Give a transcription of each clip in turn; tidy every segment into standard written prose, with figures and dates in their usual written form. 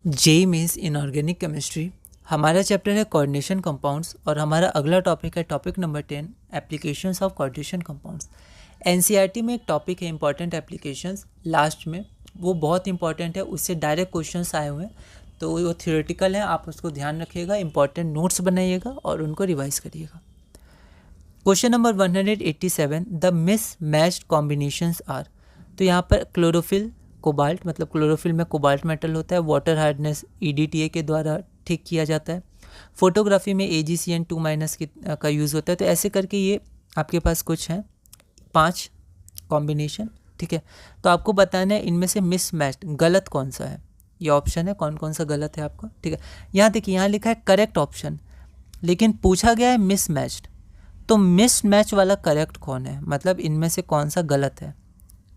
JEE Mains inorganic chemistry. हमारा chapter है coordination compounds और हमारा अगला टॉपिक है topic number 10 applications of coordination compounds. NCERT में एक टॉपिक है इंपॉर्टेंट एप्लीकेशंस, लास्ट में वो बहुत इंपॉर्टेंट है, उससे डायरेक्ट क्वेश्चंस आए हुए हैं, तो वो थियोरेटिकल है, आप उसको ध्यान रखिएगा, इंपॉर्टेंट नोट्स बनाइएगा और उनको रिवाइज करिएगा। Question number 187, the mismatched combinations are. तो यहाँ पर क्लोरोफिल कोबाल्ट, मतलब क्लोरोफिल में कोबाल्ट मेटल होता है, वाटर हार्डनेस EDTA के द्वारा ठीक किया जाता है, फोटोग्राफी में AgCN2- का यूज़ होता है। तो ऐसे करके ये आपके पास कुछ हैं 5 कॉम्बिनेशन, ठीक है। तो आपको बताना है इनमें से मिसमैच्ड गलत कौन सा है, ये ऑप्शन है कौन कौन सा गलत है आपका, ठीक है। यहाँ देखिए, यहाँ लिखा है करेक्ट ऑप्शन, लेकिन पूछा गया है मिसमैच्ड, तो मिसमैच वाला करेक्ट कौन है, मतलब इनमें से कौन सा गलत है,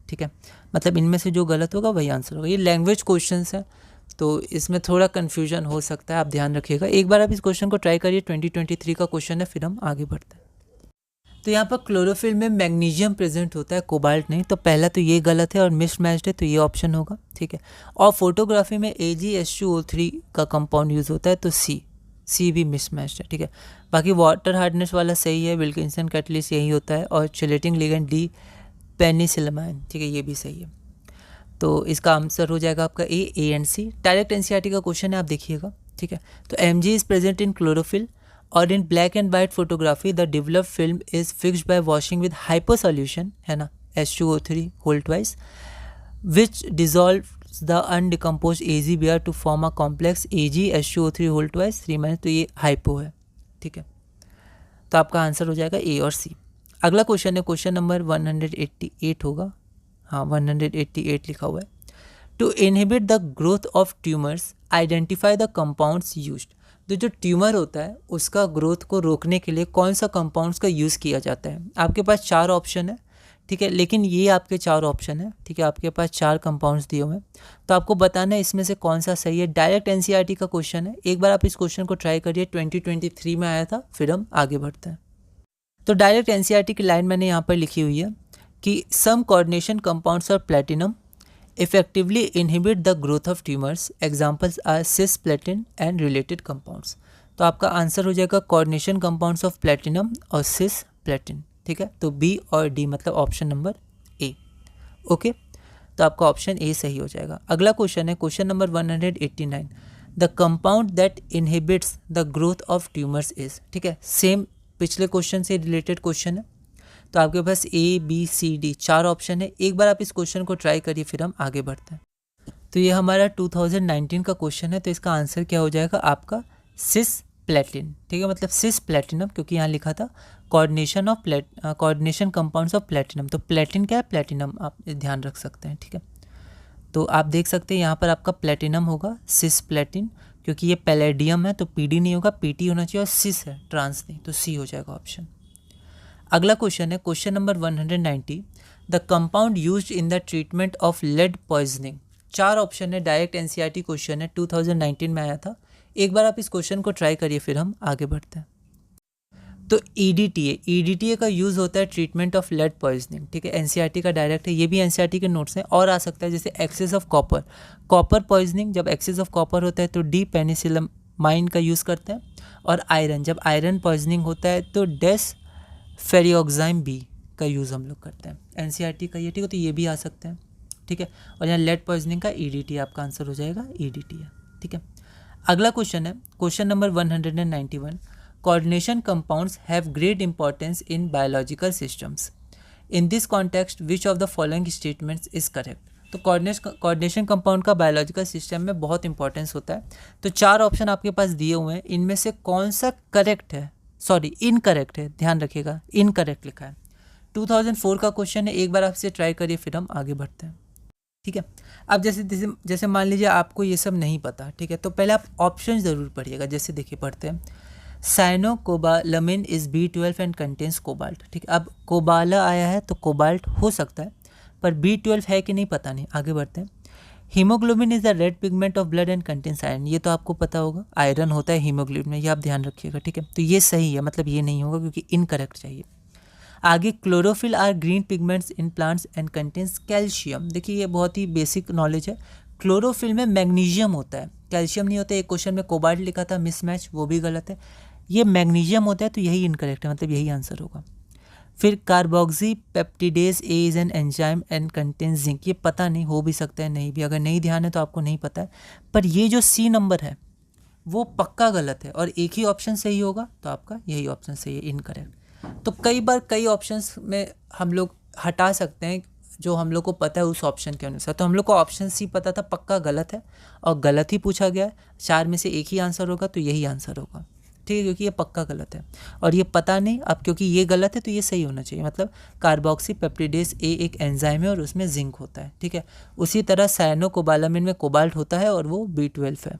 ठीक है। मतलब इनमें से जो गलत होगा वही आंसर होगा। ये लैंग्वेज क्वेश्चंस है तो इसमें थोड़ा कन्फ्यूजन हो सकता है, आप ध्यान रखिएगा। एक बार आप इस क्वेश्चन को ट्राई करिए, 2023 का क्वेश्चन है, फिर हम आगे बढ़ते हैं। तो यहाँ पर क्लोरोफिल में मैग्नीशियम प्रेजेंट होता है, कोबाल्ट नहीं, तो पहला तो ये गलत है और मिसमैच्ड है, तो ये ऑप्शन होगा, ठीक है। और फोटोग्राफी में AgH2O3 का कंपाउंड यूज़ होता है, तो सी भी मिसमैच्ड है, ठीक है। बाकी वाटर हार्डनेस वाला सही है, विल्किंसन कैटलिस्ट यही होता है, और चिलेटिंग लिगेंड डी पेनिसिलमाइन, ठीक है, ये भी सही है। तो इसका आंसर हो जाएगा आपका A and C। Direct NCERT का क्वेश्चन है, आप देखिएगा, ठीक है। तो Mg is present in chlorophyll और in black and white photography the developed film is fixed by washing with hyper solution, है ना, H2O3 whole twice, which dissolve the undecompose AgBr to form a complex AgH2O3 whole twice 3-, तो ये hypo है, ठीक है। तो आपका answer हो जाएगा A और C। अगला क्वेश्चन है क्वेश्चन नंबर 188 होगा, हाँ 188 लिखा हुआ है। To inhibit the growth of tumours identify the compounds used. तो जो ट्यूमर होता है उसका ग्रोथ को रोकने के लिए कौन सा कंपाउंड्स का यूज़ किया जाता है। आपके पास 4 ऑप्शन है, ठीक है, लेकिन ये आपके 4 ऑप्शन है, ठीक है, आपके पास 4 कंपाउंड्स दिए हुए हैं, तो आपको बताना है इसमें से कौन सा सही है। डायरेक्ट एनसीईआरटी का क्वेश्चन है, एक बार आप इस क्वेश्चन को ट्राई करिए, 2023 में आया था, फिर हम आगे बढ़ते हैं। तो डायरेक्ट एनसीईआरटी की लाइन मैंने यहाँ पर लिखी हुई है कि सम कोऑर्डिनेशन कंपाउंड्स और platinum effectively inhibit the growth of tumours, examples are cisplatin and related compounds. तो आपका आंसर हो जाएगा कोऑर्डिनेशन कंपाउंड्स ऑफ प्लेटिनम और सिसप्लेटिन, ठीक है। तो B और D, मतलब ऑप्शन नंबर A, ओके। तो आपका ऑप्शन A सही हो जाएगा। अगला क्वेश्चन है question number 189, the compound that inhibits the growth of tumours is, ठीक है, सेम पिछले क्वेश्चन से रिलेटेड क्वेश्चन है। तो आपके पास A B C D 4 option है, एक बार आप इस क्वेश्चन को ट्राई करिए, फिर हम आगे बढ़ते हैं। तो ये हमारा 2019 का क्वेश्चन है, तो इसका आंसर क्या हो जाएगा आपका सिसप्लेटिन, ठीक है, मतलब सिसप्लेटिनम, क्योंकि यहाँ लिखा था कोऑर्डिनेशन कंपाउंड्स ऑफ प्लेटिनम, तो प्लेटिन क्या है, प्लेटिनम आप ध्यान रख सकते हैं, ठीक है। तो आप देख सकते हैं यहाँ पर आपका प्लेटिनम होगा, सिसप्लेटिन, क्योंकि ये पैलेडियम है तो PD नहीं होगा, PT होना चाहिए, और सिस है, ट्रांस नहीं, तो C हो जाएगा ऑप्शन। अगला क्वेश्चन है question number 190, the compound used in the treatment of lead poisoning. 4 option है, डायरेक्ट एनसीईआरटी क्वेश्चन है, 2019 में आया था, एक बार आप इस क्वेश्चन को ट्राई करिए, फिर हम आगे बढ़ते हैं। तो EDTA का यूज़ होता है ट्रीटमेंट ऑफ लेड पॉइजनिंग, ठीक है, एनसीईआरटी का डायरेक्ट है, ये भी एनसीईआरटी के नोट्स हैं, और आ सकता है जैसे एक्सेस ऑफ कॉपर पॉइजनिंग, जब एक्सेस ऑफ कॉपर होता है तो D पेनिसिलमाइन का यूज़ करते हैं, और आयरन, जब आयरन पॉइजनिंग होता है तो डेस फेरियोक्साइम B का यूज़ हम लोग करते हैं, एनसीईआरटी का ये, ठीक है, तो ये भी आ सकते हैं, ठीक है। और यहाँ लेड पॉइजनिंग का EDTA आपका आंसर हो जाएगा, EDTA, ठीक है। अगला क्वेश्चन है question number 191, coordination compounds have great importance in biological systems, in this context which of the following statements is correct. तो कोऑर्डिनेशन कंपाउंड का बायोलॉजिकल सिस्टम में बहुत इंपॉर्टेंस होता है, तो 4 ऑप्शन आपके पास दिए हुए हैं, इनमें से कौन सा करेक्ट है, सॉरी इनकरेक्ट है, ध्यान रखिएगा, इनकरेक्ट लिखा है। 2004 का क्वेश्चन है, एक बार आपसे ट्राई करिए, फिर हम आगे बढ़ते हैं, ठीक है। अब जैसे मान लीजिए आपको ये सब नहीं पता, ठीक है, तो पहले आप ऑप्शन ज़रूर पढ़िएगा। जैसे देखिए पढ़ते हैं, cyanocobalamin is B12 and contains cobalt, ठीक है। अब कोबाला आया है तो कोबाल्ट हो सकता है, पर B12 है कि नहीं पता नहीं, आगे बढ़ते हैं। Haemoglobin is the red pigment of blood and contains iron, ये तो आपको पता होगा, आयरन होता है हीमोग्लोबिन में, ये आप ध्यान रखिएगा, ठीक है। तो ये सही है, मतलब ये नहीं होगा क्योंकि इनकरेक्ट चाहिए। आगे chlorophyll are green pigments in plants and contains calcium, देखिए ये बहुत ही बेसिक नॉलेज है, क्लोरोफिल में मैग्नीशियम होता है, कैल्शियम नहीं होता। एक क्वेश्चन में कोबाल्ट लिखा था, मिसमैच, वो भी गलत है। ये मैग्नीशियम होता है तो यही इनकरेक्ट है, मतलब यही आंसर होगा। फिर carboxy peptidase A is an enzyme and contains zinc, ये पता नहीं, हो भी सकता है नहीं भी, अगर नहीं ध्यान है तो आपको नहीं पता है। पर ये जो सी नंबर है वो पक्का गलत है और एक ही ऑप्शन सही होगा, तो आपका यही ऑप्शन सही है, इनकरेक्ट। तो कई बार कई ऑप्शंस में हम लोग हटा सकते हैं जो हम लोग को पता है उस ऑप्शन के अनुसार। तो हम लोग को ऑप्शन सी पता था पक्का गलत है और गलत ही पूछा गया है, 4 में से एक ही आंसर होगा, तो यही आंसर होगा, ठीक है, क्योंकि ये पक्का गलत है। और ये पता नहीं, अब क्योंकि ये गलत है तो ये सही होना चाहिए, मतलब कार्बोक्सी पेप्टिडेज ए एक एंजाइम है और उसमें जिंक होता है, ठीक है। उसी तरह साइनोकोबालामिन में कोबाल्ट होता है और वो B12 है,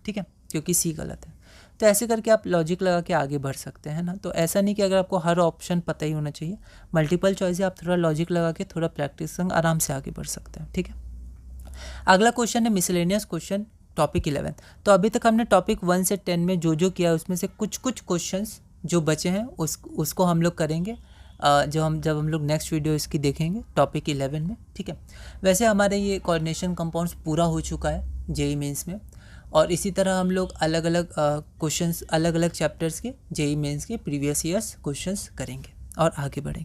ठीक है, क्योंकि सी गलत है। तो ऐसे करके आप लॉजिक लगा के आगे बढ़ सकते हैं ना। तो ऐसा नहीं कि अगर आपको हर ऑप्शन पता ही होना चाहिए, मल्टीपल चॉइस है, आप थोड़ा लॉजिक लगा के थोड़ा प्रैक्टिस संग आराम से आगे बढ़ सकते हैं, ठीक है। अगला क्वेश्चन है मिसलेनियस क्वेश्चन टॉपिक 11। तो अभी तक हमने टॉपिक 1 से 10 में जो किया है उसमें से कुछ क्वेश्चंस जो बचे हैं उसको हम लोग करेंगे जब हम लोग नेक्स्ट वीडियो इसकी देखेंगे टॉपिक 11 में, ठीक है। वैसे हमारे ये कोऑर्डिनेशन कंपाउंड्स पूरा हो चुका है जेई मेंस में, और इसी तरह हम लोग अलग अलग क्वेश्चंस अलग अलग चैप्टर्स के जेई मेंस के प्रीवियस ईयर्स क्वेश्चंस करेंगे और आगे बढ़ेंगे।